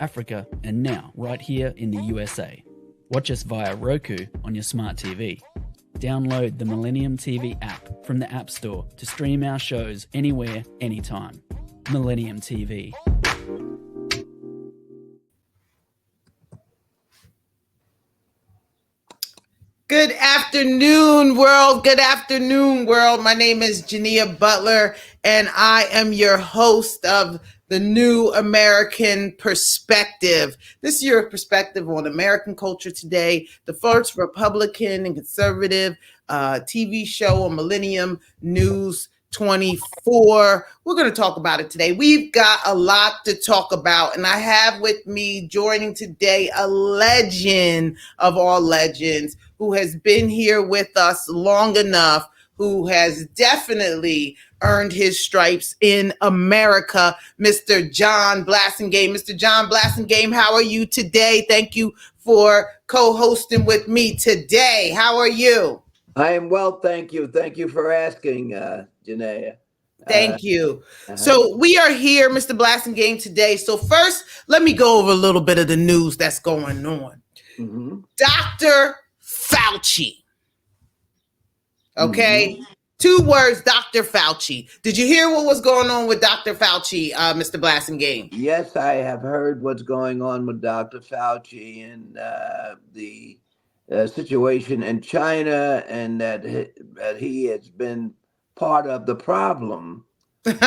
Africa, and now right here in the USA. Watch us via Roku on your smart TV. Download the Millennium TV app from the App Store to stream our shows anywhere, anytime. Millennium TV. Good afternoon, world. Good afternoon, world. My name is Jania Butler, and I am your host of the New American Perspective. This is your perspective on American culture today, the first Republican and conservative TV show on Millennium News 24. We're going to talk about it today. We've got a lot to talk about, and I have with me joining today a legend of all legends who has been here with us long enough, who has definitely earned his stripes in America, Mr. John Blassingame. Mr. John Blassingame, how are you today? Thank you for co-hosting with me today. How are you? I am well, thank you. Thank you for asking, Janaea. Thank you. So we are here, Mr. Blassingame, today. So first, let me go over a little bit of the news that's going on. Mm-hmm. Dr. Fauci. Okay. Mm-hmm. 2 words, Dr. Fauci. Did you hear what was going on with Dr. Fauci, Mr. Blassingame? Yes, I have heard what's going on with Dr. Fauci and the situation in China, and that he has been part of the problem with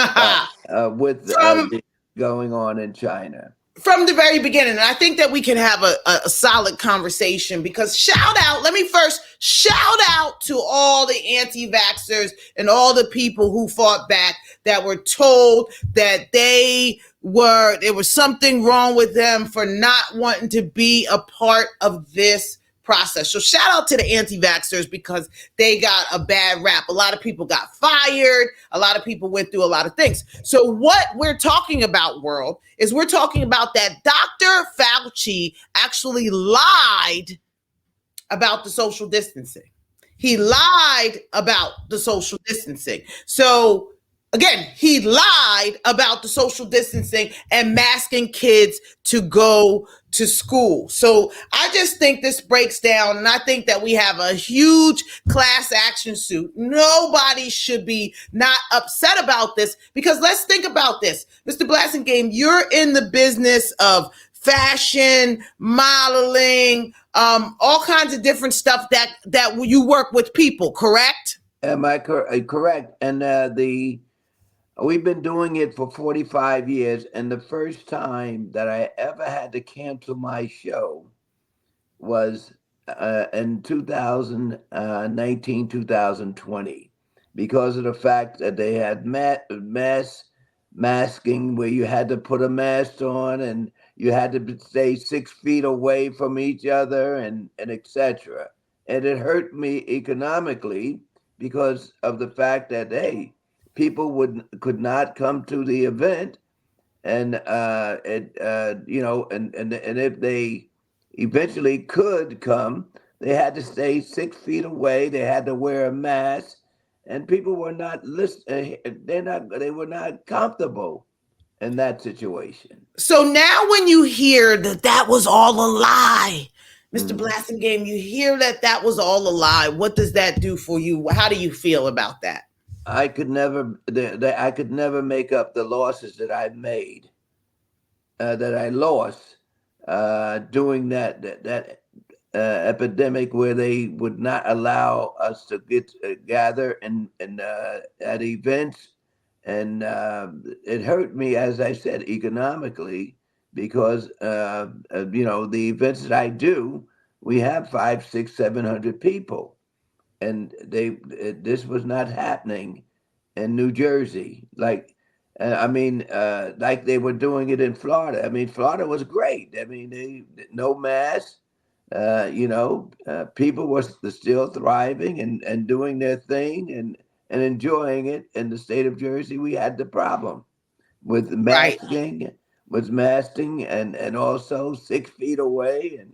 going on in China. From the very beginning. And I think that we can have a solid conversation because let me first shout out to all the anti-vaxxers and all the people who fought back that were told that there was something wrong with them for not wanting to be a part of this process. So shout out to the anti-vaxxers because they got a bad rap. A lot of people got fired. A lot of people went through a lot of things. So what we're talking about, world, is we're talking about that Dr. Fauci actually lied about the social distancing. He lied about the social distancing. So again, he lied about the social distancing and masking kids to go to school. So I just think this breaks down, and I think that we have a huge class action suit. Nobody should be not upset about this because let's think about this. Mr. Blassingame, you're in the business of fashion, modeling, all kinds of different stuff that you work with people, correct? Am I correct? And we've been doing it for 45 years, and the first time that I ever had to cancel my show was in 2019, 2020, because of the fact that they had mass masking where you had to put a mask on and you had to stay 6 feet away from each other and etc. And it hurt me economically because of the fact that, hey, people could not come to the event, and and if they eventually could come, they had to stay 6 feet away. They had to wear a mask, and people were not listening. They were not comfortable in that situation. So now, when you hear that was all a lie, Mr. Blassingame, you hear that was all a lie. What does that do for you? How do you feel about that? I could never make up the losses that I made, that I lost during that epidemic where they would not allow us to gather and at events, and it hurt me, as I said, economically because the events that I do, we have 500, 600, 700 people. And this was not happening in New Jersey, like they were doing it in Florida. I mean, Florida was great. I mean, no mask. People were still thriving and doing their thing and enjoying it. In the state of Jersey, we had the problem with masking, and also 6 feet away,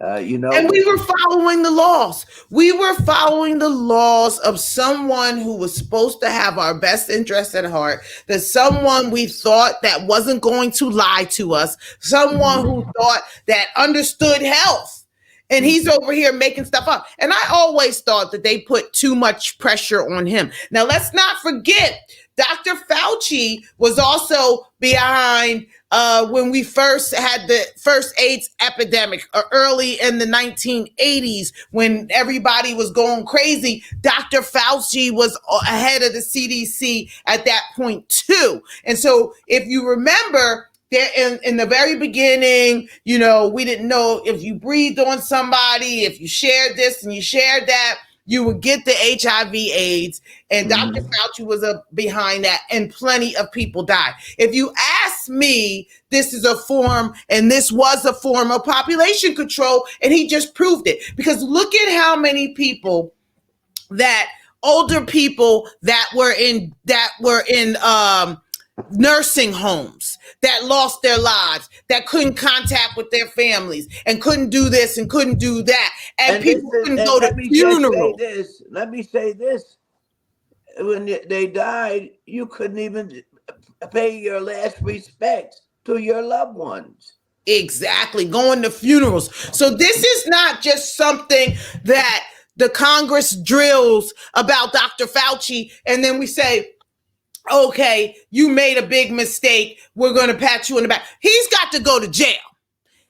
And we were following the laws. We were following the laws of someone who was supposed to have our best interest at heart, that someone we thought that wasn't going to lie to us, someone who thought that understood health. And he's over here making stuff up. And I always thought that they put too much pressure on him. Now, let's not forget, Dr. Fauci was also behind when we first had the first AIDS epidemic early in the 1980s, when everybody was going crazy. Dr. Fauci was ahead of the CDC at that point too. And so if you remember, there in the very beginning, we didn't know if you breathed on somebody, if you shared this and you shared that, you would get the HIV AIDS. And Dr. Fauci was behind that, and plenty of people died. If you ask me, this is a form, and this was a form of population control, and he just proved it. Because look at how many people older people that were in nursing homes that lost their lives, that couldn't contact with their families and couldn't do this and couldn't do that. And people couldn't go to funerals. Let me say this. When they died, you couldn't even pay your last respects to your loved ones. Exactly. Going to funerals. So this is not just something that the Congress drills about Dr. Fauci, and then we say, okay, you made a big mistake, we're going to pat you on the back. He's got to go to jail.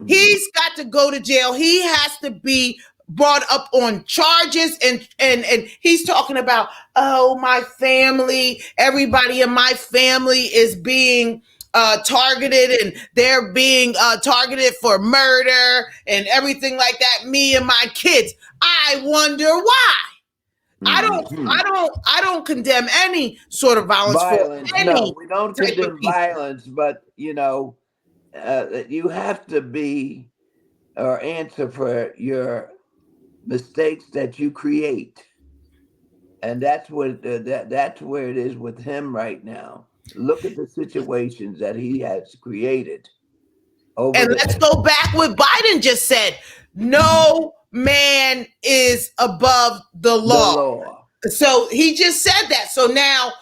He's got to go to jail. He has to be brought up on charges, and he's talking about, my family, everybody in my family is being targeted, and they're being targeted for murder and everything like that. Me and my kids. I wonder why. I don't condemn any sort of violence. No, we don't condemn violence, but you have to be or answer for your mistakes that you create, and that's what that's where it is with him right now. Look at the situations that he has created. And let's go back what Biden just said. No man is above the law. So he just said that. So now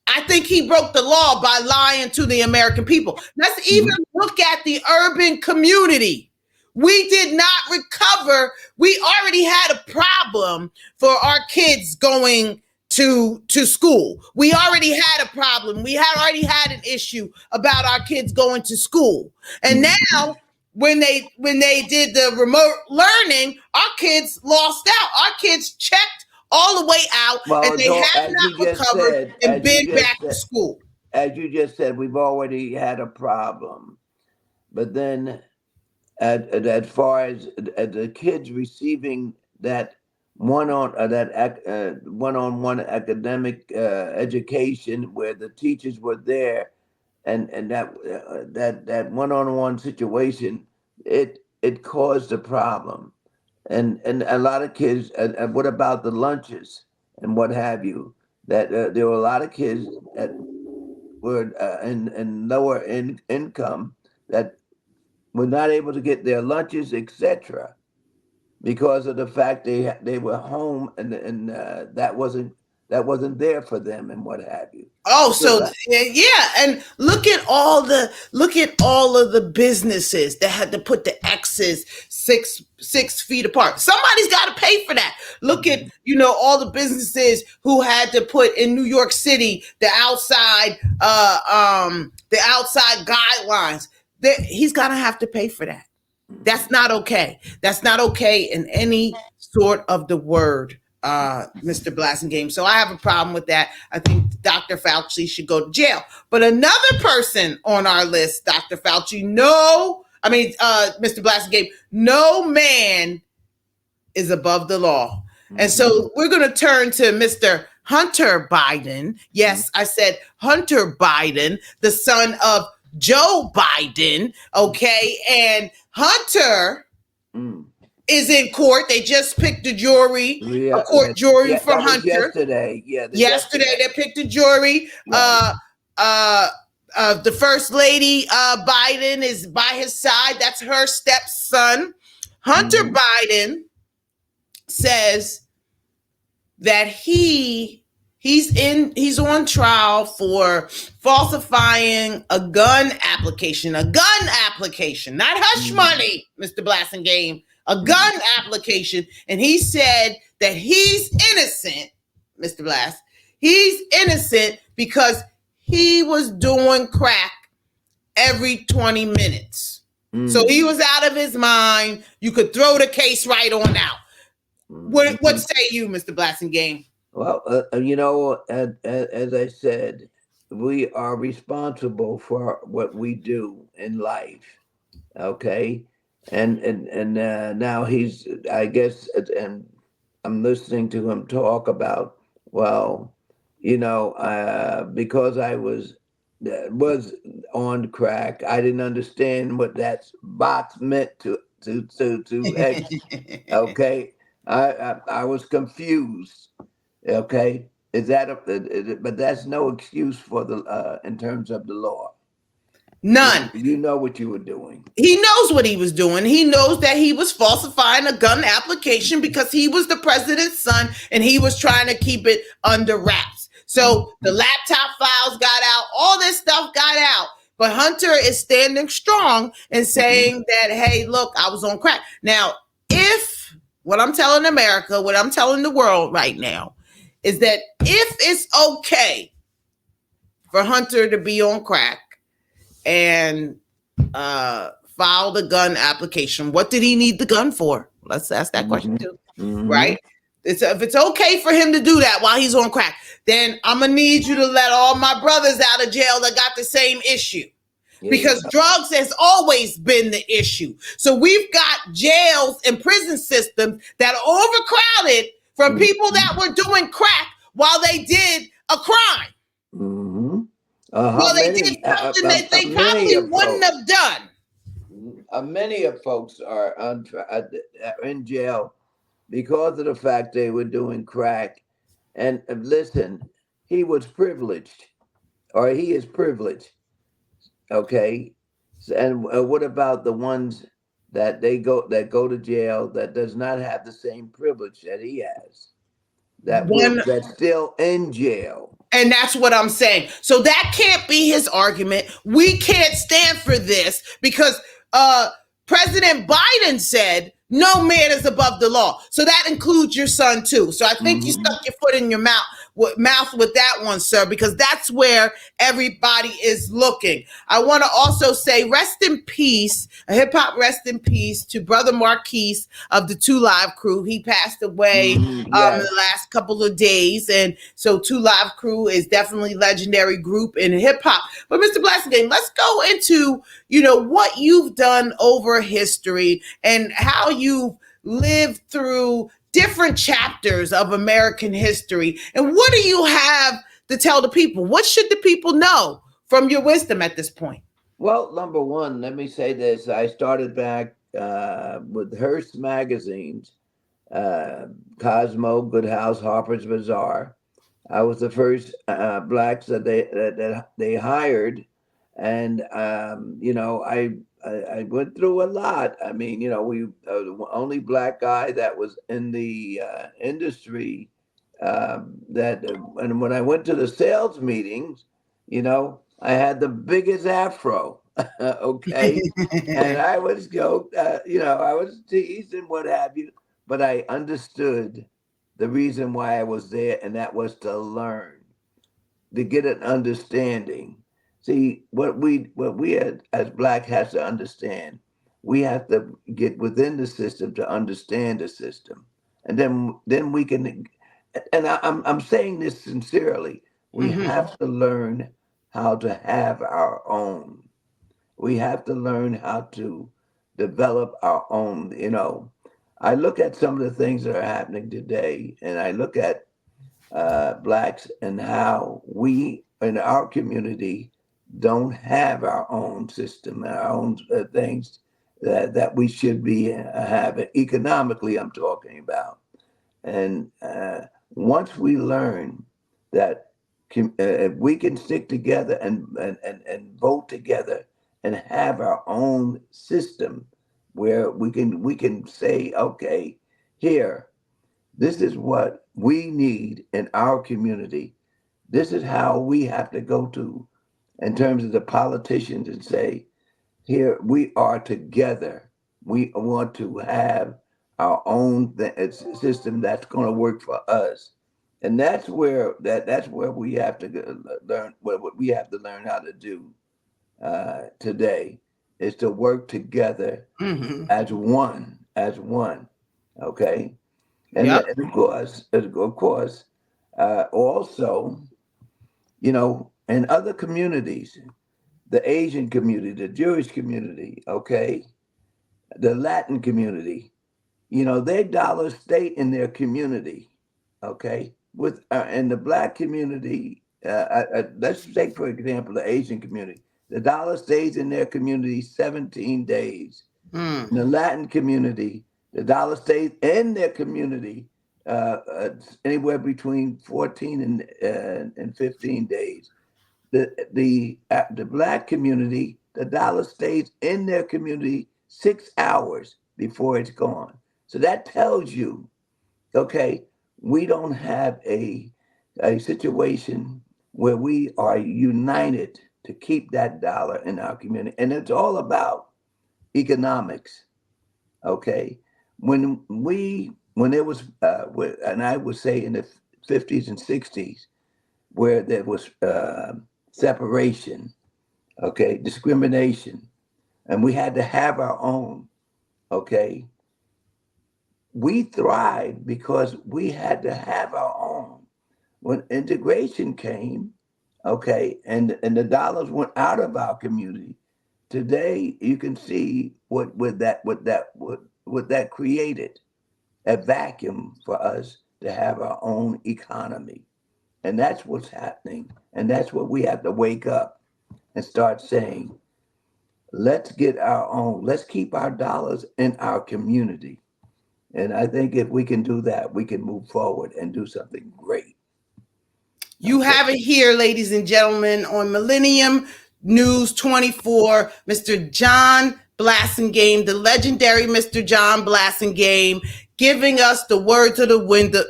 I think he broke the law by lying to the American people. Let's even look at the urban community. We did not recover. We already had a problem for our kids going to school. We already had a problem. We had already had an issue about our kids going to school. And now when they did the remote learning, our kids lost out. Our kids checked all the way out, and they have not recovered and been back to school. As you just said, we've already had a problem. But then as far as the kids receiving that one-on-one academic education where the teachers were there, and that one-on-one situation, it caused a problem, and a lot of kids. What about the lunches and what have you? That there were a lot of kids that were in lower income that were not able to get their lunches, etc., because of the fact they were home and that wasn't there for them and what have you. Oh, so yeah, and look at all of the businesses that had to put the X's 6 feet apart. Somebody's got to pay for that. Look at all the businesses who had to put in New York City the outside guidelines. He's gonna have to pay for that. That's not okay. That's not okay in any sort of the word, Mr. Blasingame. So I have a problem with that. I think Dr. Fauci should go to jail. But another person on our list, Dr. Fauci, Mr. Blasingame, no man is above the law. And so we're going to turn to Mr. Hunter Biden. Yes, I said Hunter Biden, the son of Joe Biden. Okay. And Hunter is in court. They just picked a jury, a court jury for Hunter. Yesterday. Yesterday they picked a jury. Right. The first lady, Biden, is by his side. That's her stepson. Hunter Biden says that he's on trial for falsifying a gun application, not hush money, Mr. Blasingame, a gun application. And he said that he's innocent, Mr. Blast. He's innocent because he was doing crack every 20 minutes. So he was out of his mind. You could throw the case right on out. What say you, Mr. Blasingame? Well, as I said, we are responsible for what we do in life. Okay. And now he's, I guess, and I'm listening to him talk about, well, because I was on crack, I didn't understand what that box meant to X. Okay. I was confused. Okay. Is that but that's no excuse for the in terms of the law. None. You know what you were doing. He knows what he was doing. He knows that he was falsifying a gun application because he was the president's son and he was trying to keep it under wraps. So the laptop files got out, all this stuff got out. But Hunter is standing strong and saying that, hey, look, I was on crack. Now, if what I'm telling America, what I'm telling the world right now is that if it's okay for Hunter to be on crack and file the gun application, what did he need the gun for? Let's ask that question too, right? If it's okay for him to do that while he's on crack, then I'm gonna need you to let all my brothers out of jail that got the same issue. Because drugs has always been the issue. So we've got jails and prison systems that are overcrowded from people that were doing crack while they did a crime. Well, they did something that they probably wouldn't have done. Many of folks are in jail because of the fact they were doing crack. And listen, he was privileged, or he is privileged. Okay. And what about the ones that go to jail that does not have the same privilege that he has? That's still in jail. And that's what I'm saying. So that can't be his argument. We can't stand for this because President Biden said no man is above the law. So that includes your son too. So I think you stuck your foot in your mouth with that one, sir, because that's where everybody is looking. I want to also say rest in peace, a hip hop rest in peace to Brother Marquise of the 2 Live Crew. He passed away in the last couple of days. And so 2 Live Crew is definitely legendary group in hip hop. But Mr. Blasingame, let's go into, what you've done over history and how you've lived through different chapters of American history. And what do you have to tell the people? What should the people know from your wisdom at this point? Well, number one, let me say this. I started back with Hearst magazines, Cosmo, Good House, Harper's Bazaar. I was the first blacks that they hired. And, I went through a lot. I mean, we the only black guy that was in the industry and when I went to the sales meetings, I had the biggest afro. Okay. And I was I was teased and what have you, but I understood the reason why I was there, and that was to learn, to get an understanding. See, what we as black has to understand, we have to get within the system to understand the system. And then we can, and I'm saying this sincerely, we have to learn how to have our own. We have to learn how to develop our own, I look at some of the things that are happening today, and I look at blacks and how we in our community don't have our own system, our own things that we should be having economically. I'm talking about, and once we learn that if we can stick together and vote together and have our own system, where we can say, okay, here, this is what we need in our community. This is how we have to go to in terms of the politicians and say, here we are together. We want to have our own system that's going to work for us. And that's where we have to learn what we have to learn how to do today is to work together as one. Okay, and, Yep. and of course, also, in other communities, the Asian community, the Jewish community, okay, the Latin community, their dollars stay in their community, okay. With in the Black community, let's take for example the Asian community. The dollar stays in their community 17 days. In the Latin community, the dollar stays in their community anywhere between 14 and 15 days. The Black community, the dollar stays in their community 6 hours before it's gone. So that tells you, okay, we don't have a situation where we are united to keep that dollar in our community. And it's all about economics, okay? When there was, and I would say in the 50s and 60s, where there was separation, okay, discrimination, and we had to have our own, okay? We thrived because we had to have our own. When integration came, okay, and the dollars went out of our community, today you can see what that created, a vacuum for us to have our own economy. And that's what's happening. And that's what we have to wake up and start saying, let's get our own, let's keep our dollars in our community. And I think if we can do that, we can move forward and do something great. You have it here, ladies and gentlemen, on Millennium News 24, Mr. John Blassingame, the legendary Mr. John Blassingame, giving us the words of the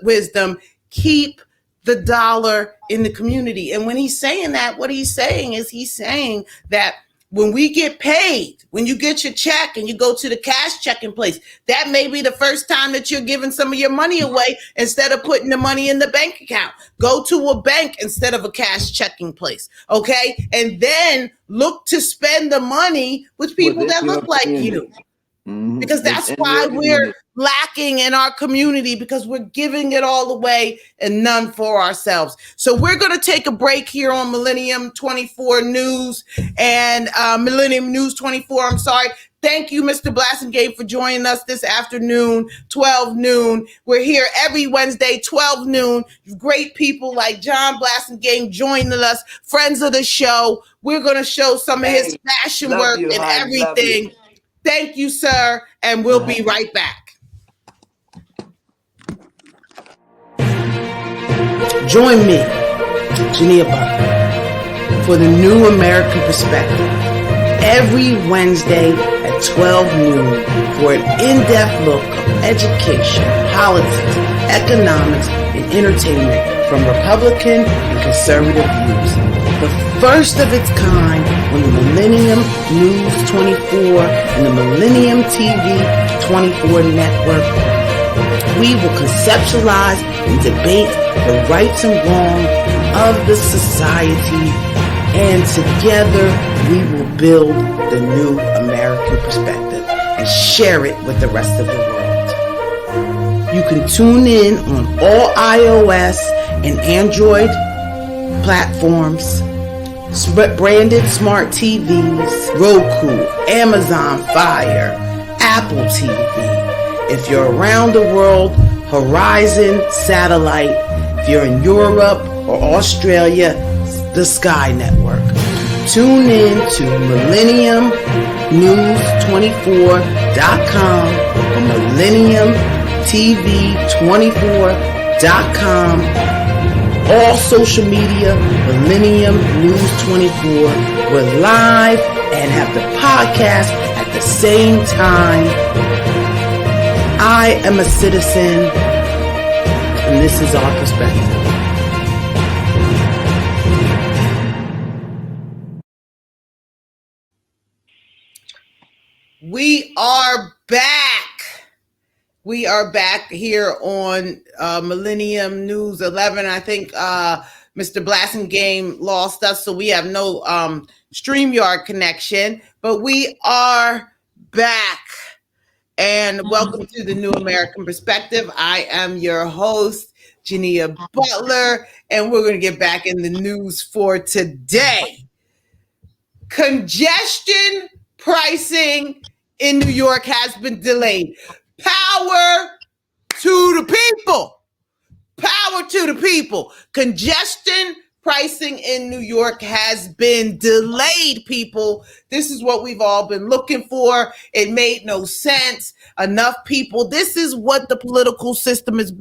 wisdom, keep the dollar in the community. And when he's saying that, what he's saying is he's saying that when we get paid, when you get your check and you go to the cash checking place, that may be the first time that you're giving some of your money away instead of putting the money in the bank account. Go to a bank instead of a cash checking place, okay? And then look to spend the money with people that look like you. Because that's why we're lacking in our community, because we're giving it all away and none for ourselves. So we're going to take a break here on Millennium 24 News and Millennium News 24. I'm sorry. Thank you, Mr. Blassingame, for joining us this afternoon, 12 noon. We're here every Wednesday, 12 noon. Great people like John Blassingame joining us, friends of the show. We're going to show some of his fashion work and everything. Thank you, sir, and we'll be right back. Join me, Jania Butler, for the New American Perspective every Wednesday at 12 noon for an in-depth look of education, politics, economics, and entertainment from Republican and conservative views. The first of its kind on the Millennium News 24 and the Millennium TV 24 network. We will conceptualize and debate the rights and wrongs of the society, and together we will build the new American perspective and share it with the rest of the world. You can tune in on all iOS and Android platforms, branded smart TVs, Roku, Amazon Fire, Apple TV. If you're around the world, Horizon Satellite. If you're in Europe or Australia, the Sky Network. Tune in to MillenniumNews24.com or MillenniumTV24.com. All social media, Millennium News 24. We're live and have the podcast at the same time, I am a citizen, and this is our perspective. We are back. We are back here on Millennium News 11. I think Mr. Blasingame lost us, so we have no StreamYard connection, but we are back. And welcome to the New American Perspective. I am your host, Jania Butler, and we're going to get back in the news for today. Congestion pricing in New York has been delayed. Power to the people. Power to the people. Congestion pricing in New York has been delayed, people. This is what we've all been looking for. It made no sense. Enough people. This is what the political system is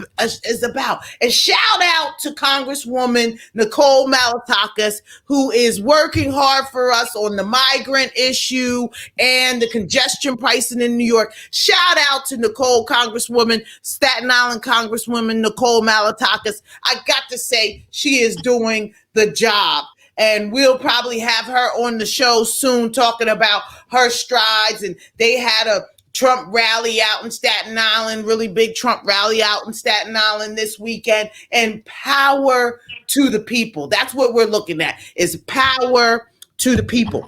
about. And shout out to Congresswoman Nicole Malatakis, who is working hard for us on the migrant issue and the congestion pricing in New York. Shout out to Nicole, Congresswoman, Staten Island Congresswoman Nicole Malatakis. I got to say, she is doing the job. And we'll probably have her on the show soon talking about her strides. And they had a Trump rally out in Staten Island, really big Trump rally out in Staten Island this weekend. And power to the people. That's what we're looking at, is power to the people.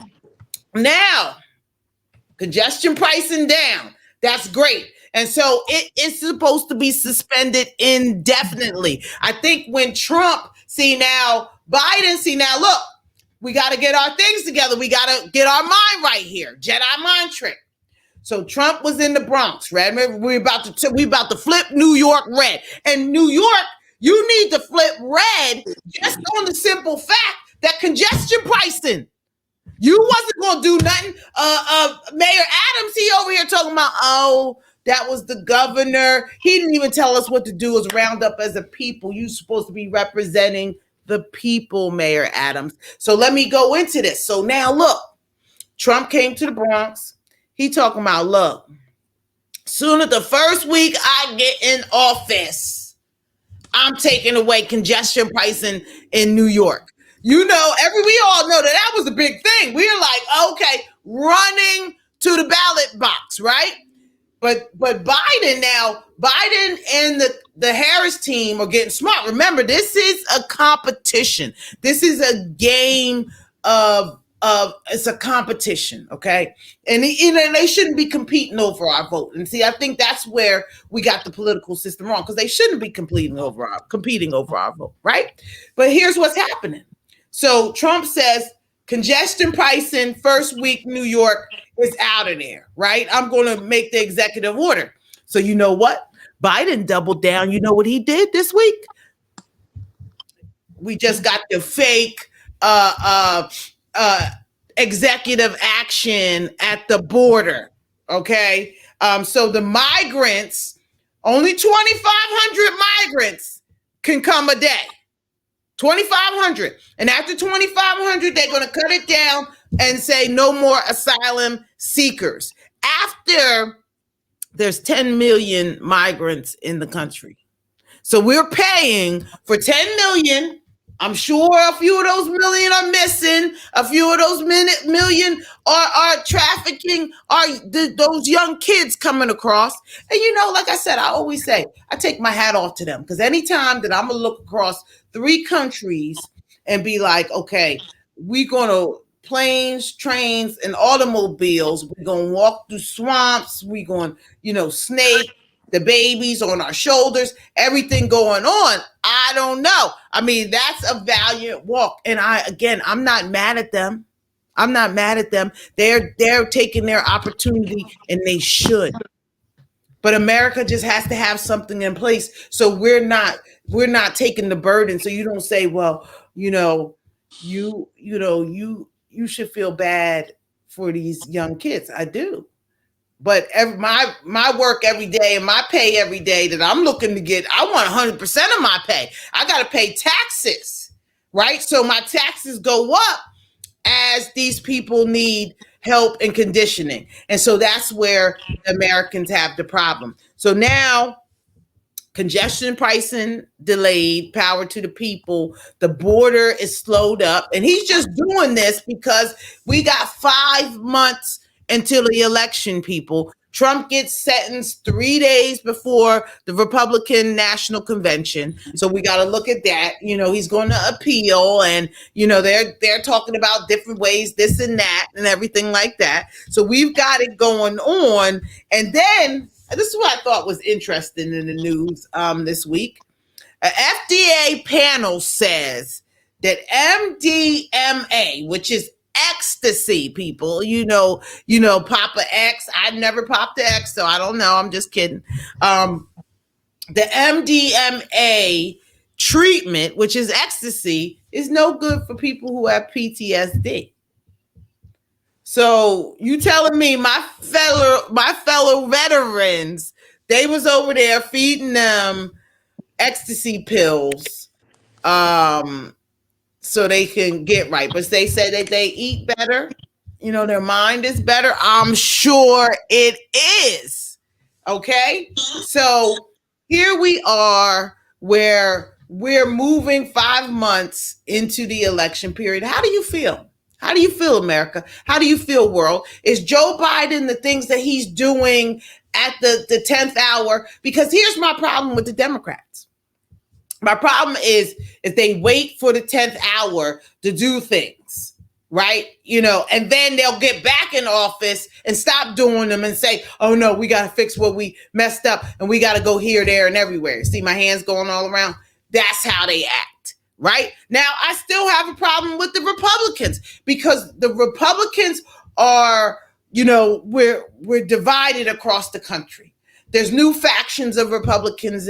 Now, congestion pricing down. That's great. And so it is supposed to be suspended indefinitely. I think when Biden, look, we got to get our things together. We got to get our mind right here. Jedi mind trick. So Trump was in the Bronx, right? Remember, we about to flip New York red. And New York, you need to flip red just on the simple fact that congestion pricing. You wasn't going to do nothing. Mayor Adams, he over here talking about, that was the governor. He didn't even tell us what to do as round up as a people. You supposed to be representing the people, Mayor Adams. So let me go into this. So now look, Trump came to the Bronx. He talking about, look, soon as the first week I get in office, I'm taking away congestion pricing in New York. You know, we all know that was a big thing. We're like, okay, running to the ballot box, right? But Biden and the Harris team are getting smart. Remember, this is a competition. This is a game it's a competition, okay? And they shouldn't be competing over our vote. And see, I think that's where we got the political system wrong, because they shouldn't be competing over our vote, right? But here's what's happening. So Trump says congestion pricing first week New York is out of there, right? I'm going to make the executive order. So you know what? Biden doubled down. You know what he did this week? We just got the fake executive action at the border, okay? So the migrants, only 2,500 migrants can come a day. 2,500. And after 2,500, they're going to cut it down and say no more asylum seekers. After there's 10 million migrants in the country. So we're paying for 10 million. I'm sure a few of those million are missing. A few of those million are trafficking, those young kids coming across. And you know, like I said, I always say, I take my hat off to them, because anytime that I'm going to look across 3 countries and be like, okay, we're going to planes, trains, and automobiles. We're going to walk through swamps. We're going, snake the babies on our shoulders, everything going on. I don't know. I mean, that's a valiant walk. And I'm not mad at them. I'm not mad at them. They're taking their opportunity, and they should. But America just has to have something in place. So we're not taking the burden. So you don't say, well, you should feel bad for these young kids. I do. But my work every day and my pay every day that I'm looking to get, I want 100% of my pay. I got to pay taxes, right? So my taxes go up as these people need help, and conditioning. And so that's where the Americans have the problem. So now, congestion pricing delayed, power to the people. The border is slowed up. And he's just doing this because we got 5 months until the election, people. Trump gets sentenced 3 days before the Republican National Convention. So we got to look at that. He's going to appeal, and they're talking about different ways, this and that and everything like that. So we've got it going on. And then this is what I thought was interesting in the news this week. An FDA panel says that MDMA, which is ecstasy, people, Papa X. I never popped the X, so I don't know. I'm just kidding. The MDMA treatment, which is ecstasy, is no good for people who have PTSD. So you telling me my fellow veterans, they was over there feeding them ecstasy pills, so they can get right. But they say that they eat better, their mind is better. I'm sure it is. Okay, so here we are, where we're moving 5 months into the election period. How do you feel? How do you feel, America? How do you feel, world? Is Joe Biden, the things that he's doing at the 10th hour? Because here's my problem with the Democrats. My problem is if they wait for the 10th hour to do things, right? And then they'll get back in office and stop doing them and say, oh no, we got to fix what we messed up and we got to go here, there, and everywhere. See my hands going all around? That's how they act. Right now, I still have a problem with the Republicans, because the Republicans are, we're divided across the country. There's new factions of Republicans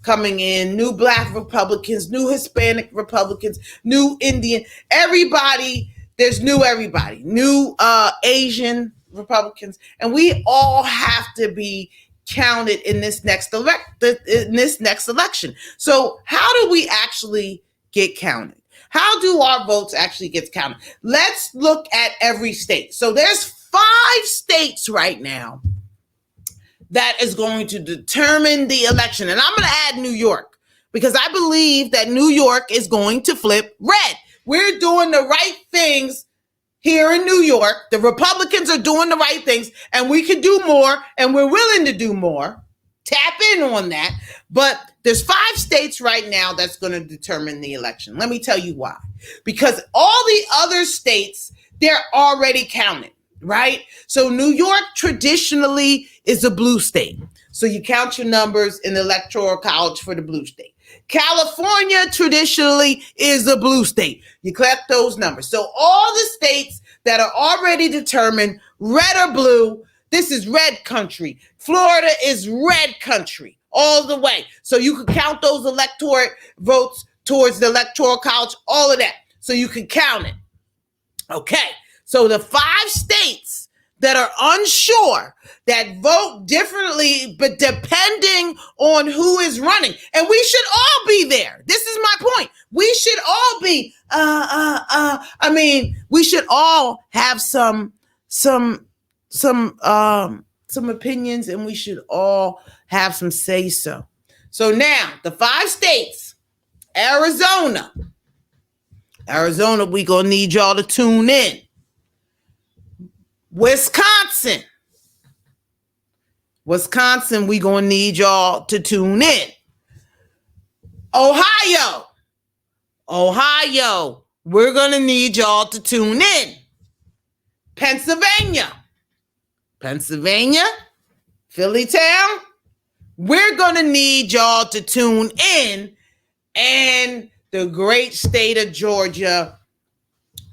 coming in, new Black Republicans, new Hispanic Republicans, new Indian, everybody. There's everybody, new Asian Republicans, and we all have to be counted in this next election. So how do we actually get counted? How do our votes actually get counted? Let's look at every state. So there's 5 states right now that is going to determine the election. And I'm going to add New York, because I believe that New York is going to flip red. We're doing the right things here in New York. The Republicans are doing the right things, and we can do more, and we're willing to do more. Tap in on that. But there's 5 states right now that's going to determine the election. Let me tell you why. Because all the other states, they're already counted, right? So New York traditionally is a blue state. So you count your numbers in the Electoral College for the blue state. California traditionally is a blue state. You collect those numbers. So all the states that are already determined, red or blue, this is red country. Florida is red country all the way. So you can count those electorate votes towards the Electoral College, all of that. So you can count it. Okay. So the 5 states that are unsure, that vote differently, but depending on who is running. And we should all be there. This is my point. We should all be, we should all have some opinions, and we should all have some say so. So now the 5 states, Arizona, we gonna need y'all to tune in. Wisconsin, we gonna need y'all to tune in. Ohio, we're gonna need y'all to tune in. Pennsylvania, Phillytown, we're gonna need y'all to tune in. And the great state of Georgia,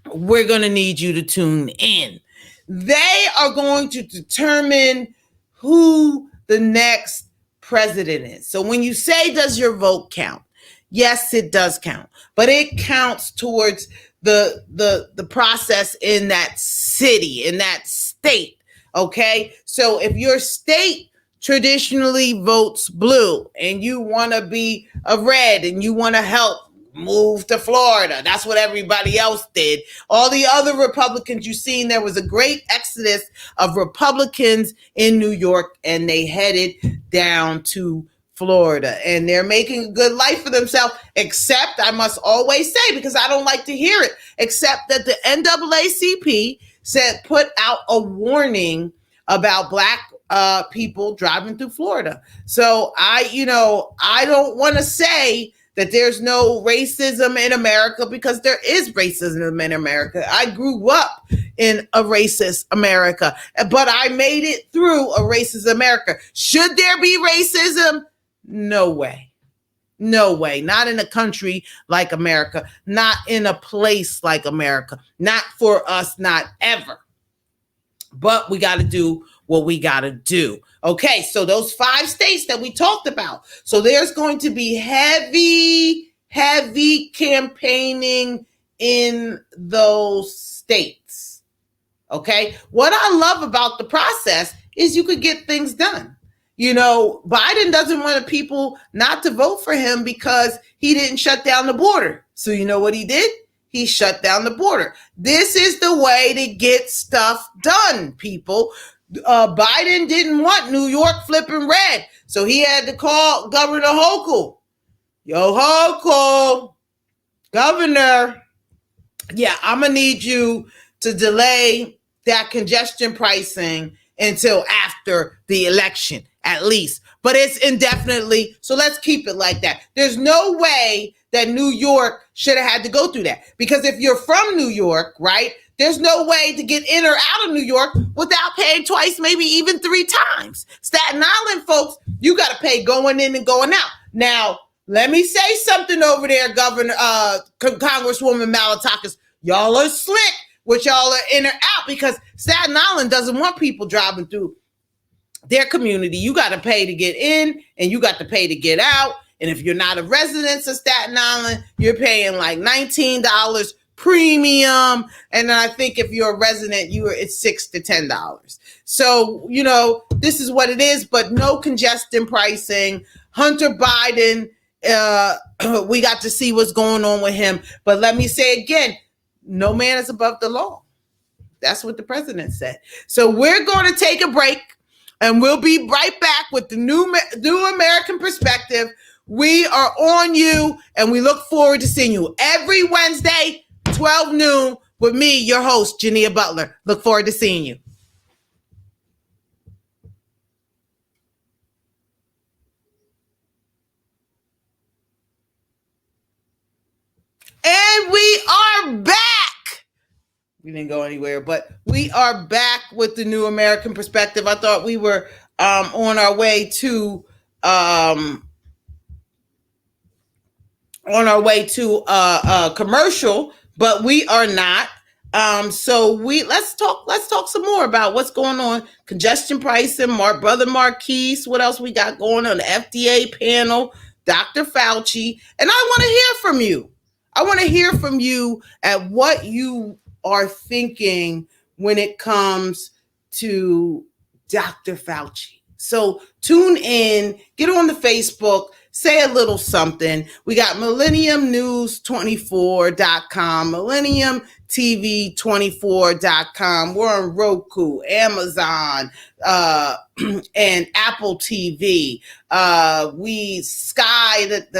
we're gonna need you to tune in. They are going to determine who the next president is. So when you say, does your vote count? Yes, it does count, but it counts towards the process in that city, in that state. Okay. So if your state traditionally votes blue and you want to be a red and you want to help moved to Florida. That's what everybody else did. All the other Republicans you've seen, there was a great exodus of Republicans in New York, and they headed down to Florida, and they're making a good life for themselves, except, I must always say, because I don't like to hear it, except that the NAACP put out a warning about Black people driving through Florida. So I don't want to say that there's no racism in America, because there is racism in America. I grew up in a racist America, but I made it through a racist America. Should there be racism? No way. No way. Not in a country like America. Not in a place like America. Not for us, not ever. But we got to do what we got to do. Okay, so those 5 states that we talked about. So there's going to be heavy campaigning in those states. Okay, what I love about the process is you could get things done. You know, Biden doesn't want people not to vote for him because he didn't shut down the border. So you know what he did? He shut down the border. This is the way to get stuff done, people. Biden didn't want New York flipping red, so he had to call Governor Hochul. Yo, Hochul, Governor, yeah, I'm going to need you to delay that congestion pricing until after the election, at least. But it's indefinitely, so let's keep it like that. There's no way that New York should have had to go through that. Because if you're from New York, right, there's no way to get in or out of New York without paying twice, maybe even 3 times. Staten Island, folks, you got to pay going in and going out. Now, let me say something over there, Governor, Congresswoman Malatakis. Y'all are slick with y'all are in or out, because Staten Island doesn't want people driving through their community. You got to pay to get in and you got to pay to get out. And if you're not a resident of Staten Island, you're paying like $19 premium. And then I think if you're a resident, it's $6 to $10. So, you know, this is what it is, but no congestion pricing. Hunter Biden, we got to see what's going on with him. But let me say again, no man is above the law. That's what the president said. So we're going to take a break, and we'll be right back with the new American Perspective. We are on you, and we look forward to seeing you every Wednesday, 12 noon, with me, your host, Jania Butler. Look forward to seeing you. And we are back. We didn't go anywhere, but we are back with the new American Perspective. I thought we were on our way to commercial, but we are not. So let's talk some more about what's going on. Congestion pricing, Brother Marquise, what else we got going on? The FDA panel, Dr. Fauci, and I want to hear from you. I want to hear from you at what you are thinking when it comes to Dr. Fauci. So tune in, get on the Facebook, say a little something. We got millenniumnews24.com, millenniumtv24.com. We're on Roku, Amazon, and Apple TV. The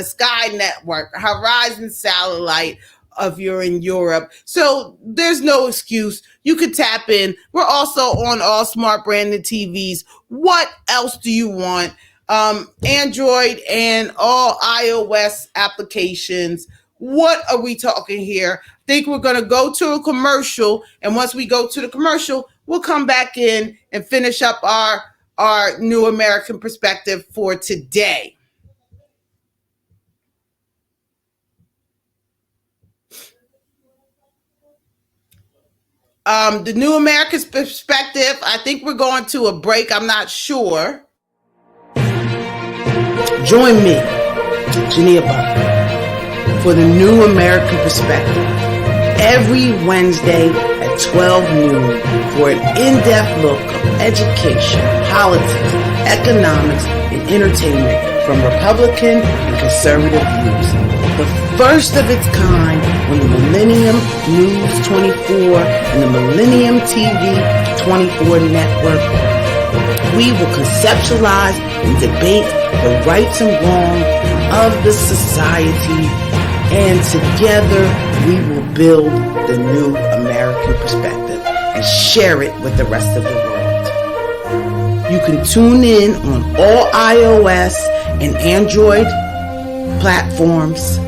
Sky Network, Horizon Satellite, if you're in Europe. So there's no excuse. You could tap in. We're also on all smart branded TVs. What else do you want? Android and all iOS applications. What are we talking here? I think we're going to go to a commercial. And once we go to the commercial, we'll come back in and finish up our new American Perspective for today. The new American Perspective, I think we're going to a break. I'm not sure. Join me, Jania Butler, for the new American Perspective every Wednesday at 12 noon for an in-depth look of education, politics, economics, and entertainment from Republican and conservative views. the first of its kind on the Millennium News 24 and the Millennium TV 24 network. We will conceptualize and debate the rights and wrongs of the society, and together we will build the new American perspective and share it with the rest of the world. You can tune in on all iOS and Android platforms,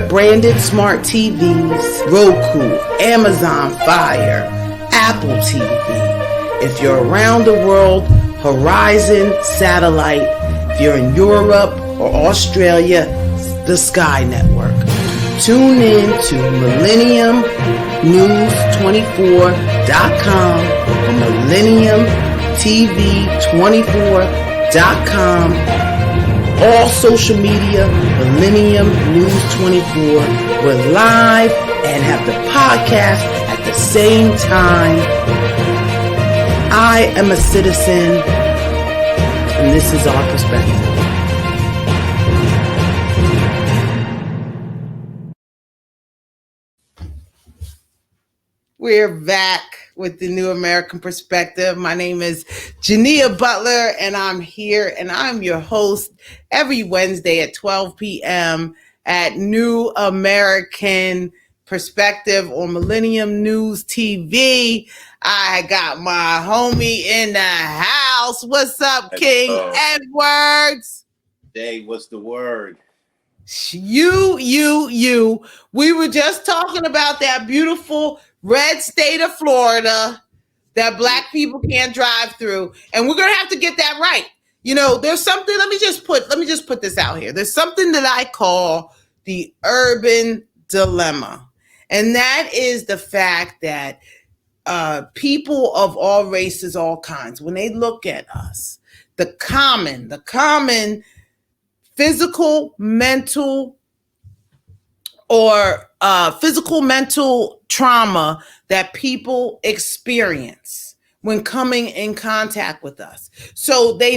branded smart TVs, Roku, Amazon Fire, Apple TV. If you're around the world, Horizon Satellite. If you're in Europe or Australia, the Sky Network. Tune in to MillenniumNews24.com or MillenniumTV24.com. All social media, Millennium News 24. We're live and have the podcast at the same time. I am a citizen, and this is our perspective. We're back with the New American Perspective. My name is Jania Butler, and I'm here, and I'm your host every Wednesday at 12 p.m. at New American Perspective on Millennium News TV. I got my homie in the house. What's up, King Edwards? Day, what's the word? You. We were just talking about that beautiful red state of Florida that black people can't drive through, and we're gonna have to get that right. You know, there's something. Let me just put this out here. There's something that I call the urban dilemma, and that is the fact that people of all races, all kinds, when they look at us, the common physical, mental, or physical, mental trauma that people experience when coming in contact with us. So they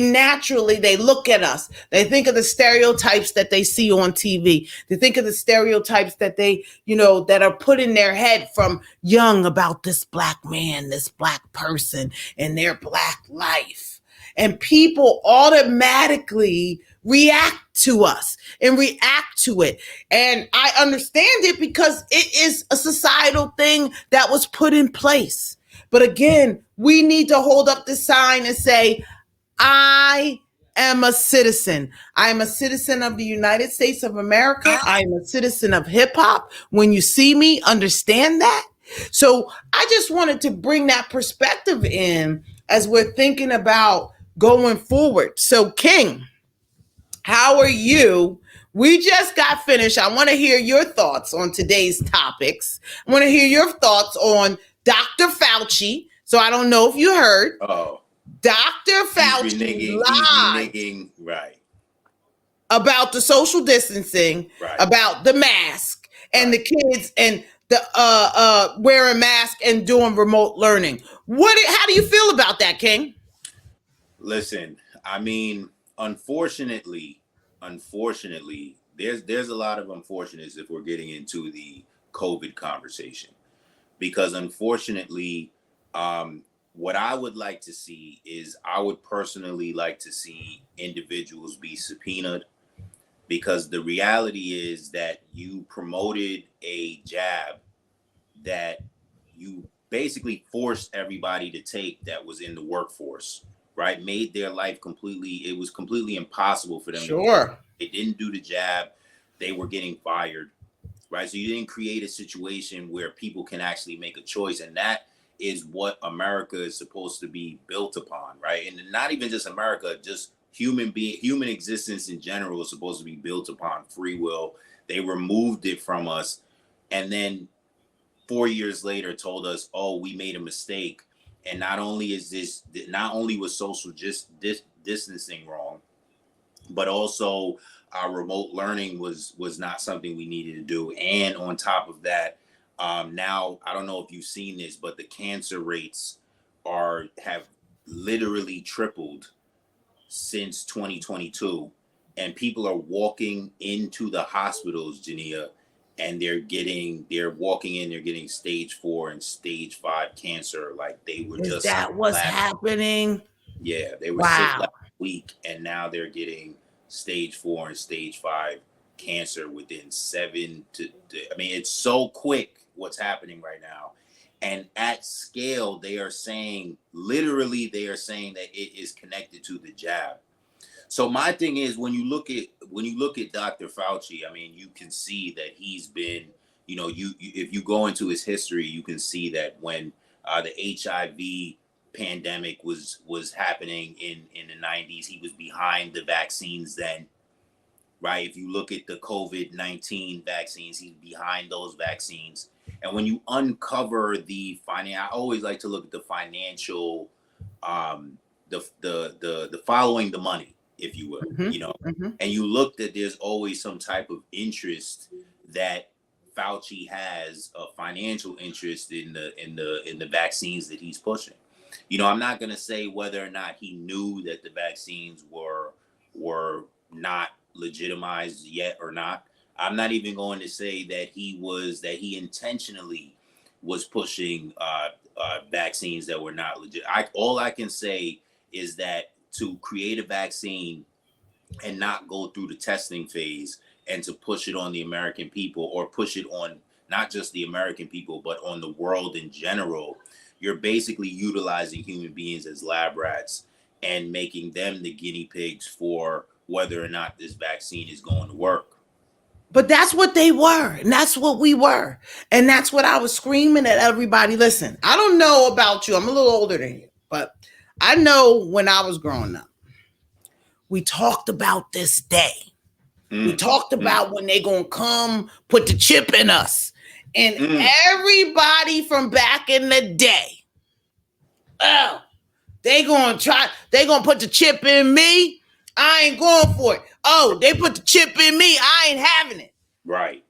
look at us. They think of the stereotypes that they see on TV. They think of the stereotypes that they, that are put in their head from young about this black man, this black person, and their black life. And people automatically react to us and react to it. And I understand it because it is a societal thing that was put in place. But again, we need to hold up the sign and say, I am a citizen. I am a citizen of the United States of America. I am a citizen of hip hop. When you see me, understand that. So I just wanted to bring that perspective in as we're thinking about going forward. So King, how are you? We just got finished. I want to hear your thoughts on today's topics. I want to hear your thoughts on Dr. Fauci. So I don't know if you heard. Oh, Dr. Fauci lied right about the social distancing, right, about the mask, and the kids and the wearing masks and doing remote learning. How do you feel about that, King? Listen, I mean, unfortunately, there's a lot of unfortunates if we're getting into the COVID conversation, because unfortunately, what I would like to see is I would personally like to see individuals be subpoenaed, because the reality is that you promoted a jab that you basically forced everybody to take that was in the workforce, right? Made their life it was completely impossible for them. Sure. They didn't do the jab, they were getting fired, right? So you didn't create a situation where people can actually make a choice. And that is what America is supposed to be built upon, right? And not even just America, just human existence in general is supposed to be built upon free will. They removed it from us. And then 4 years later told us, oh, we made a mistake. And not only was social distancing wrong, but also our remote learning was not something we needed to do. And on top of that, now, I don't know if you've seen this, but the cancer rates have literally tripled since 2022. and people are walking into the hospitals, Jania, and they're walking in, they're getting stage 4 and stage 5 cancer. Like they were Is just that what's last, happening? yeah, they were sick Wow. last week, and now they're getting stage 4 and stage 5 cancer within 7 to I mean, it's so quick what's happening right now. And at scale, they are saying, literally, they are saying that it is connected to the jab. So my thing is, when you look at Dr. Fauci, I mean, you can see that he's been, you if you go into his history, you can see that when the HIV pandemic was happening in the 90s, he was behind the vaccines then, right? If you look at the COVID-19 vaccines, he's behind those vaccines. And when you uncover I always like to look at the financial, the following the money, if you will, and you look that there's always some type of interest that Fauci has, a financial interest in the vaccines that he's pushing. I'm not going to say whether or not he knew that the vaccines were not legitimized yet or not. I'm not even going to say that he intentionally was pushing vaccines that were not legit. All I can say is that to create a vaccine and not go through the testing phase and to push it on the American people, or push it on not just the American people, but on the world in general, you're basically utilizing human beings as lab rats and making them the guinea pigs for whether or not this vaccine is going to work. But that's what they were, and that's what we were. And that's what I was screaming at everybody. Listen, I don't know about you. I'm a little older than you, but I know when I was growing up, we talked about this day. We talked about when they going to come put the chip in us. And everybody from back in the day, they going to put the chip in me. I ain't going for it. Oh, they put the chip in me. I ain't having it. Right.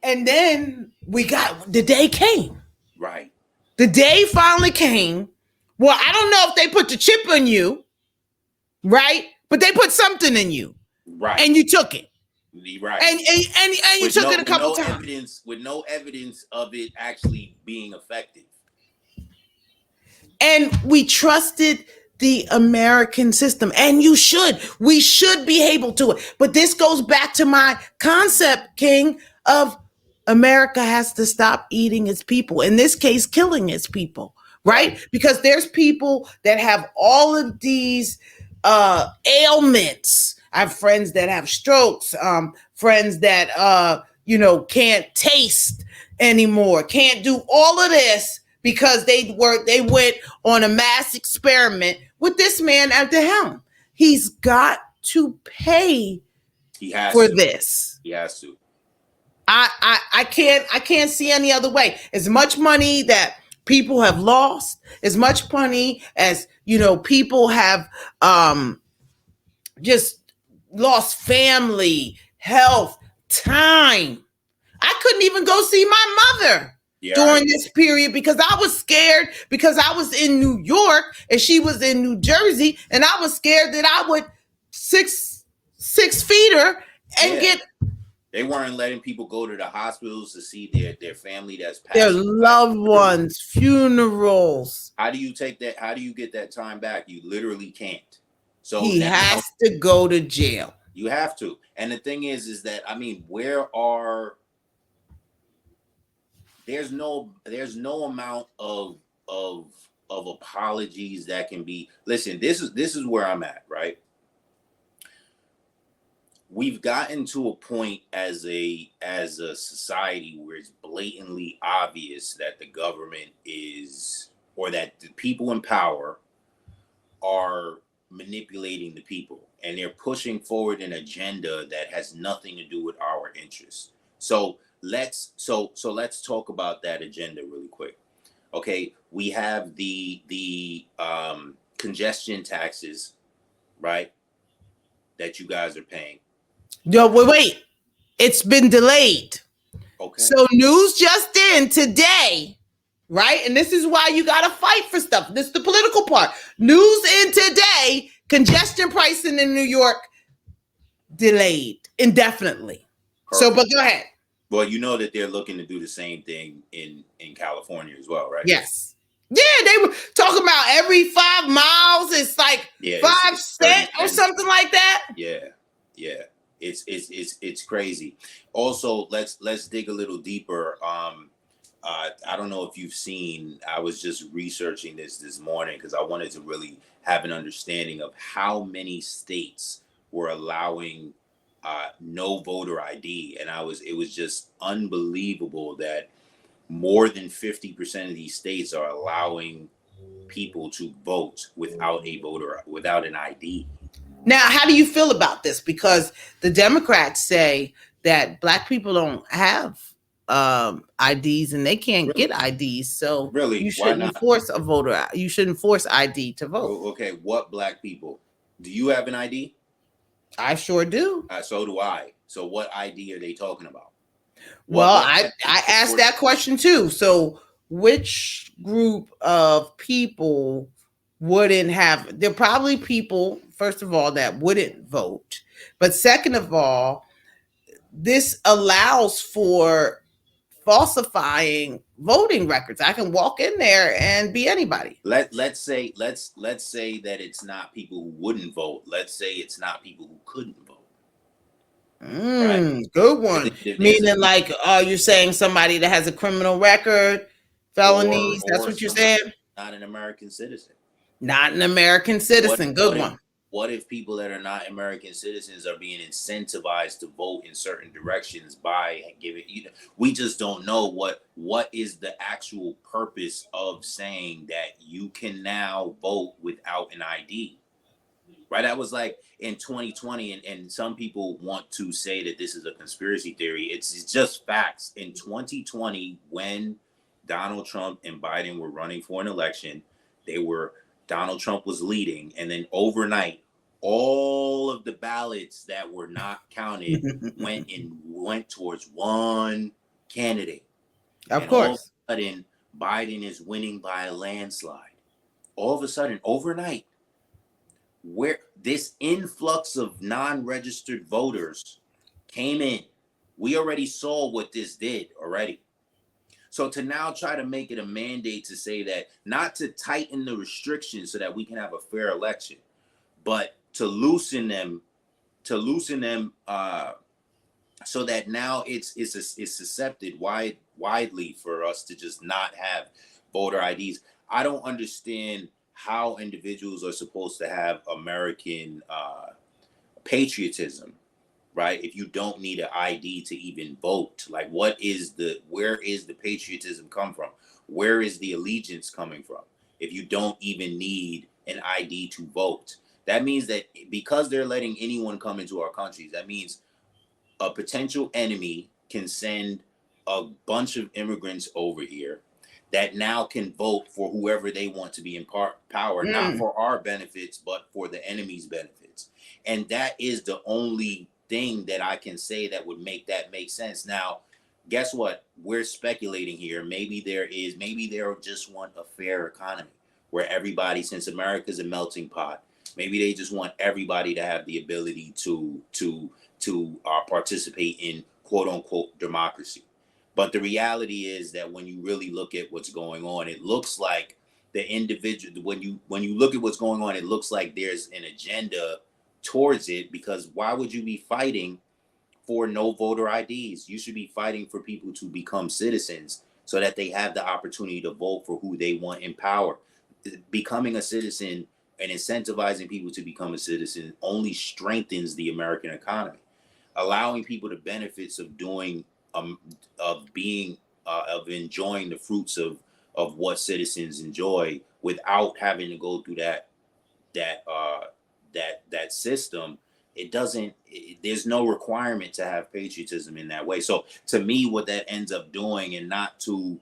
And then the day came. Right. The day finally came. Well, I don't know if they put the chip in you, right? But they put something in you. Right. And you took it. Right. And you took it a couple times. With no evidence of it actually being effective. And we trusted the American system. And we should be able to it. But this goes back to my concept, King, of America has to stop eating its people. In this case, killing its people, right? Because there's people that have all of these ailments. I have friends that have strokes, friends that, can't taste anymore, can't do all of this because they went on a mass experiment with this man at the helm. He's got to pay for this. He has to. I can't see any other way. As much money that people have lost, as much money as, people have just lost family, health, time. I couldn't even go see my mother during this period because I was scared, because I was in New York and she was in New Jersey, and I was scared that I would six feet her and get. They weren't letting people go to the hospitals to see their family that's passed. Their loved ones, funerals. How do you take that? How do you get that time back? You literally can't. So he has to go to jail. You have to. And the thing is that, I mean, there's no amount of apologies that can be. Listen, this is where I'm at, right? We've gotten to a point as a society where it's blatantly obvious that the government is, or that the people in power are manipulating the people, and they're pushing forward an agenda that has nothing to do with our interests. So let's talk about that agenda really quick. Okay, we have the congestion taxes, right, that you guys are paying. No, wait. It's been delayed. Okay. So news just in today, right? And this is why you got to fight for stuff. This is the political part. News in today, congestion pricing in New York delayed indefinitely. So, but go ahead. Well, you know that they're looking to do the same thing in California as well, right? Yes. Yeah, they were talking about every 5 miles it's like 5 cents or something like that. Yeah, yeah. It's crazy. Also, let's dig a little deeper. I don't know if you've seen. I was just researching this morning because I wanted to really have an understanding of how many states were allowing no voter ID, and it was just unbelievable that more than 50% of these states are allowing people to vote without an ID. Now, how do you feel about this? Because the Democrats say that Black people don't have IDs and they can't get IDs, so you shouldn't force a voter. You shouldn't force ID to vote. Okay, what Black people? Do you have an ID? I sure do. So do I. So what ID are they talking about? I asked that question too. So which group of people wouldn't have? There are probably people, first of all, that wouldn't vote. But second of all, this allows for falsifying voting records. I can walk in there and be anybody. Let's say that it's not people who wouldn't vote. Let's say it's not people who couldn't vote. Right? Good one. Meaning, like, you're saying somebody that has a criminal record, felonies. That's what you're saying. Not an American citizen. Not an American citizen. Good one. What if people that are not American citizens are being incentivized to vote in certain directions by giving? We just don't know what is the actual purpose of saying that you can now vote without an ID. Right? That was like in 2020, and some people want to say that this is a conspiracy theory. It's just facts. In 2020, when Donald Trump and Biden were running for an election, Donald Trump was leading, and then overnight, all of the ballots that were not counted went towards one candidate. Of course. All of a sudden, Biden is winning by a landslide. All of a sudden, overnight, where this influx of non-registered voters came in, we already saw what this did already. So to now try to make it a mandate to say that, not to tighten the restrictions so that we can have a fair election, but to loosen them so that now it's accepted widely for us to just not have voter IDs. I don't understand how individuals are supposed to have American patriotism, right? If you don't need an ID to even vote, like where is the patriotism come from? Where is the allegiance coming from? If you don't even need an ID to vote, that means that because they're letting anyone come into our countries, that means a potential enemy can send a bunch of immigrants over here that now can vote for whoever they want to be in power, not for our benefits, but for the enemy's benefits. And that is the only thing that I can say that would make that make sense. Now, guess what? We're speculating here. Maybe they just want a fair economy where everybody, since America's a melting pot, maybe they just want everybody to have the ability to participate in quote unquote democracy. But the reality is that when you really look at what's going on, it looks like the individual, when you look at what's going on, it looks like there's an agenda towards it, because why would you be fighting for no voter IDs? You should be fighting for people to become citizens so that they have the opportunity to vote for who they want in power. Becoming a citizen and incentivizing people to become a citizen only strengthens the American economy. Allowing people the benefits of enjoying the fruits of what citizens enjoy without having to go through that system. There's no requirement to have patriotism in that way. So to me, what that ends up doing, and not to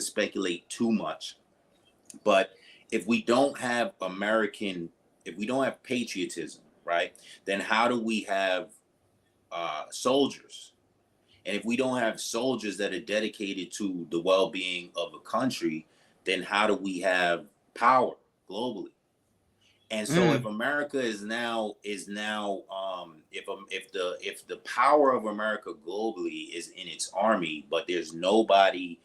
speculate too much, but if we don't have patriotism, right, then how do we have soldiers? And if we don't have soldiers that are dedicated to the well-being of a country, then how do we have power globally? And so if America is now if the power of America globally is in its army, but there's nobody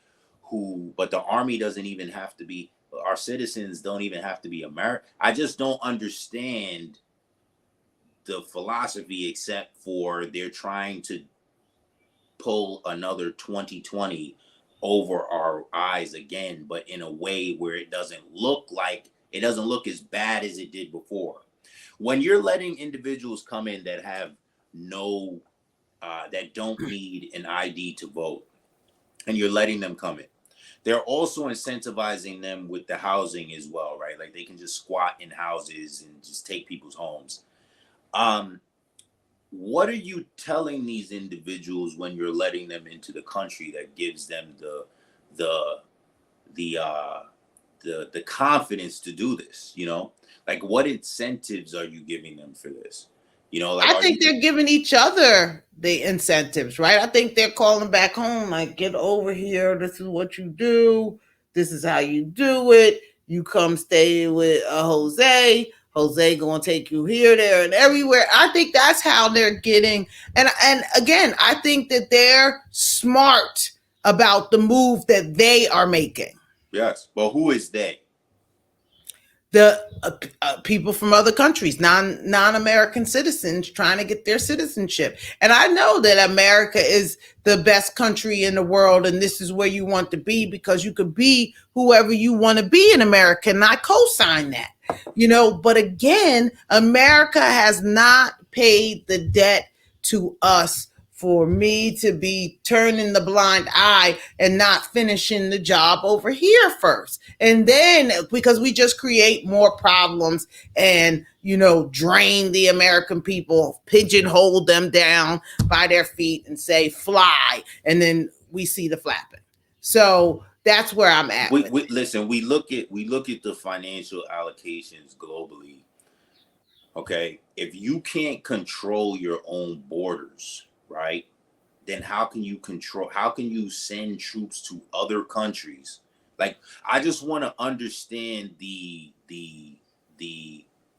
but the army doesn't even have to be, our citizens don't even have to be American. I just don't understand the philosophy, except for they're trying to pull another 2020 over our eyes again, but in a way where it doesn't look as bad as it did before. When you're letting individuals come in that have no that don't need an ID to vote, and you're letting them come in, they're also incentivizing them with the housing as well, right? Like they can just squat in houses and just take people's homes. What are you telling these individuals when you're letting them into the country that gives them the confidence to do this? You know, like what incentives are you giving them for this? You know, like I think they're giving each other the incentives, right? I think they're calling back home, like, get over here. This is what you do. This is how you do it. You come stay with Jose. Jose gonna take you here, there, and everywhere. I think that's how they're getting. And again, I think that they're smart about the move that they are making. Yes, but who is they? The people from other countries, non-American citizens trying to get their citizenship. And I know that America is the best country in the world, and this is where you want to be, because you could be whoever you want to be in America, and I co-sign that. You know, but again, America has not paid the debt to us for me to be turning the blind eye and not finishing the job over here first. And then because we just create more problems and, you know, drain the American people, pigeonhole them down by their feet and say, fly. And then we see the flapping. So that's where I'm at. Listen, we look at the financial allocations globally. Okay. If you can't control your own borders, right, then how can you send troops to other countries? Like, I just want to understand the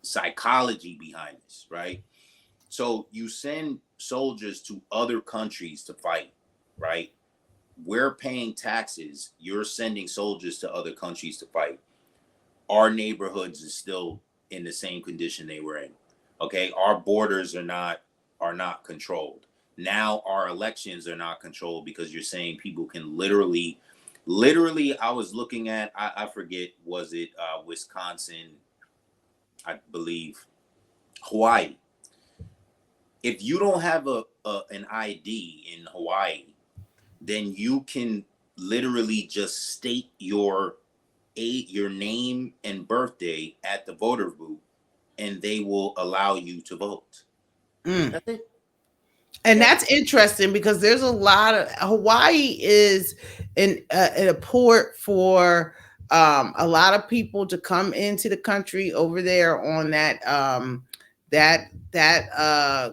psychology behind this, right? So you send soldiers to other countries to fight, right? We're paying taxes. You're sending soldiers to other countries to fight. Our neighborhoods is still in the same condition they were in. Okay, our borders are not controlled. Now our elections are not controlled because you're saying people can literally. I was looking at, I forget, was it Wisconsin? I believe Hawaii. If you don't have an ID in Hawaii, then you can literally just state your name and birthday at the voter booth, and they will allow you to vote. That's it. And that's interesting because there's a lot of, Hawaii is a port for a lot of people to come into the country over there on that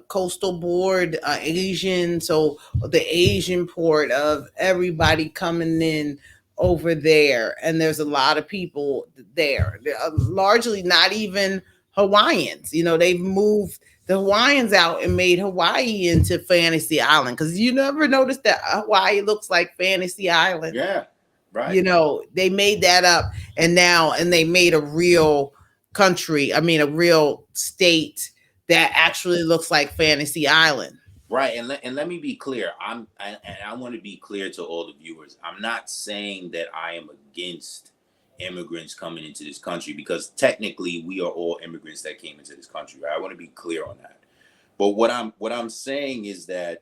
coastal board, Asian. So the Asian port of everybody coming in over there. And there's a lot of people there. They're largely not even Hawaiians. You know, they've moved the Hawaiians out and made Hawaii into Fantasy Island, because you never noticed that Hawaii looks like Fantasy Island. Yeah, right. You know, they made that up, and they made a real country. I mean, a real state that actually looks like Fantasy Island. Right, and let me be clear. I want to be clear to all the viewers. I'm not saying that I am against immigrants coming into this country, because technically we are all immigrants that came into this country, right? I want to be clear on that. But what I'm saying is that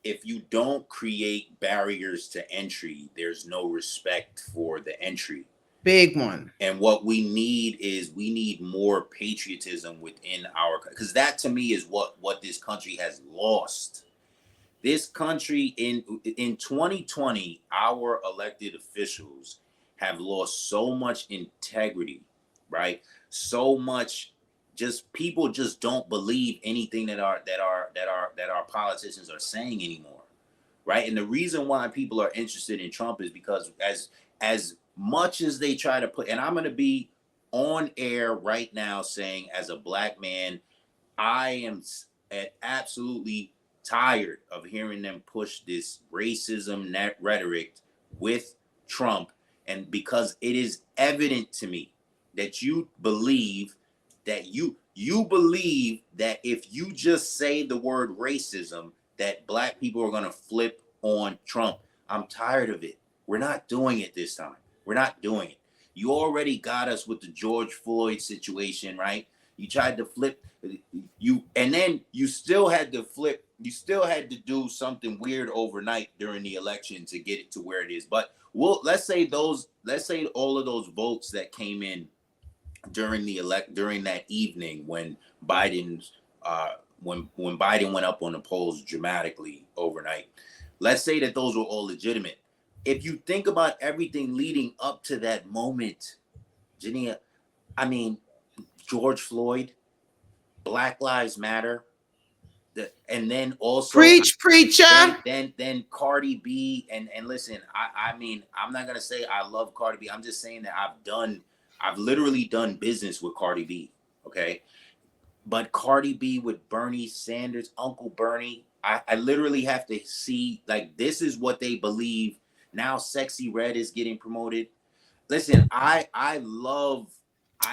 if you don't create barriers to entry, there's no respect for the entry. Big one. And what we need more patriotism within because that to me is what this country has lost. This country in 2020, our elected officials have lost so much integrity, right? So much, just people just don't believe anything that our politicians are saying anymore, right? And the reason why people are interested in Trump is because as much as they try to put, and I'm going to be on air right now saying, as a black man, I am absolutely tired of hearing them push this racism rhetoric with Trump. And because it is evident to me that you believe that you believe that if you just say the word racism, that black people are going to flip on Trump. I'm tired of it. We're not doing it this time. We're not doing it. You already got us with the George Floyd situation, right? You tried to flip and then you still had to flip. You still had to do something weird overnight during the election to get it to where it is. But let's say all of those votes that came in during that evening when Biden's when Biden went up on the polls dramatically overnight. Let's say that those were all legitimate. If you think about everything leading up to that moment, Jania, I mean, George Floyd, Black Lives Matter, and then also Preach, preacher. Then Cardi B, and listen, I mean, I'm not gonna say I love Cardi B. I'm just saying that I've literally done business with Cardi B. Okay. But Cardi B with Bernie Sanders, Uncle Bernie, I literally have to see, like, this is what they believe. Now Sexy Red is getting promoted. Listen, I love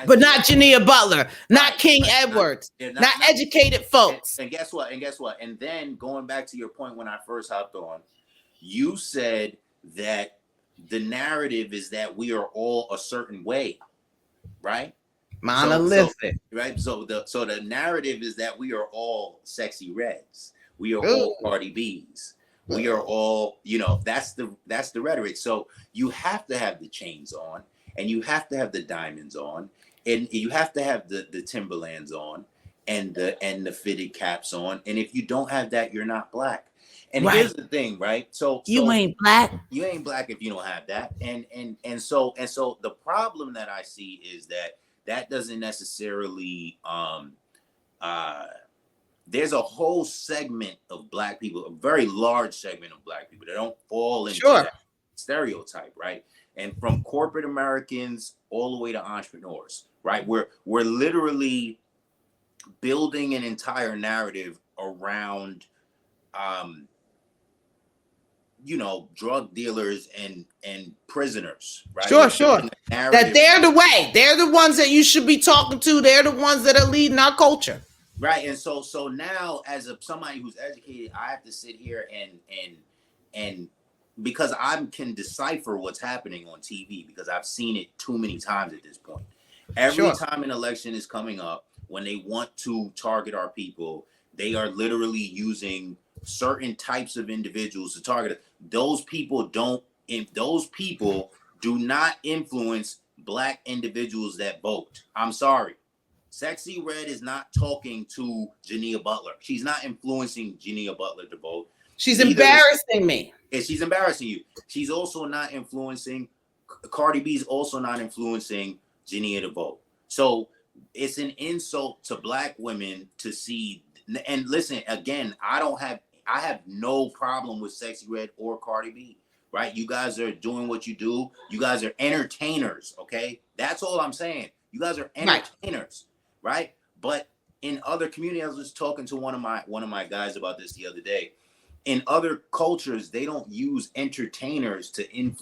but not Jania Butler, not right, King Edwards, not educated folks. And guess what? And then going back to your point when I first hopped on, you said that the narrative is that we are all a certain way, right? Monolithic. Right. So the narrative is that we are all Sexy Reds. We are all Cardi B's. We are all, that's the rhetoric. So you have to have the chains on, and you have to have the diamonds on, and you have to have the Timberlands on, and the fitted caps on. And if you don't have that, you're not black. And here's the thing, right? So you ain't black. You ain't black if you don't have that. And so the problem that I see is that doesn't necessarily there's a whole segment of black people, a very large segment of black people that don't fall into that stereotype, right? And from corporate Americans all the way to entrepreneurs, right? We're literally building an entire narrative around drug dealers and prisoners, right? Sure. That they're the way. They're the ones that you should be talking to. They're the ones that are leading our culture. Right. And so now, as somebody who's educated, I have to sit here and because I can decipher what's happening on TV because I've seen it too many times at this point. Every time an election is coming up, when they want to target our people, they are literally using certain types of individuals to target it. Those people do not influence black individuals that vote. I'm sorry. Sexy Red is not talking to Jania Butler. She's not influencing Jania Butler to vote. She's embarrassing me. And she's embarrassing you. She's also not influencing, Cardi B's also not influencing Jania to vote. So it's an insult to black women to see, and listen, again, I have no problem with Sexy Red or Cardi B, right? You guys are doing what you do. You guys are entertainers, okay? That's all I'm saying. You guys are entertainers. Right. But in other communities, I was just talking to one of my guys about this the other day. In other cultures, they don't use entertainers to have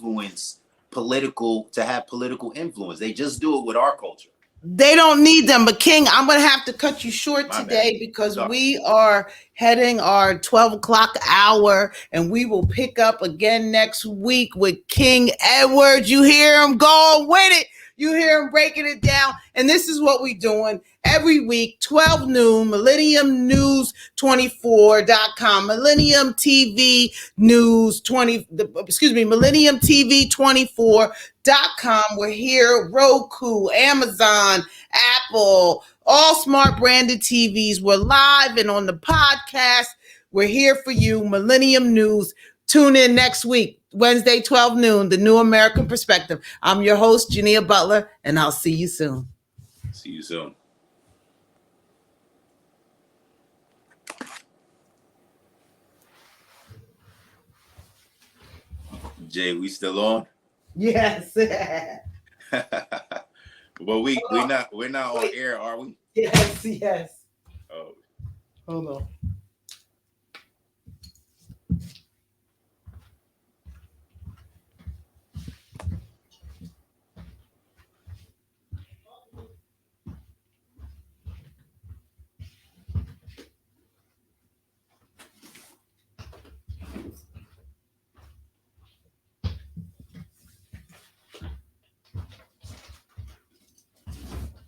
political influence. They just do it with our culture. They don't need them. But King, I'm going to have to cut you short today because we are heading our 12 o'clock hour, and we will pick up again next week with King Edwards. You hear him going with it. You hear him breaking it down. And this is what we're doing every week, 12 noon, millenniumnews24.com, Millennium TV News 20, Millennium TV 24.com. We're here, Roku, Amazon, Apple, all smart branded TVs. We're live and on the podcast. We're here for you, Millennium News. Tune in next week, Wednesday, 12 noon, The New American Perspective. I'm your host, Jania Butler, and I'll see you soon. See you soon. Jay, we still on? Yes. Well, we're not on air, are we? Yes. Oh, Hold on.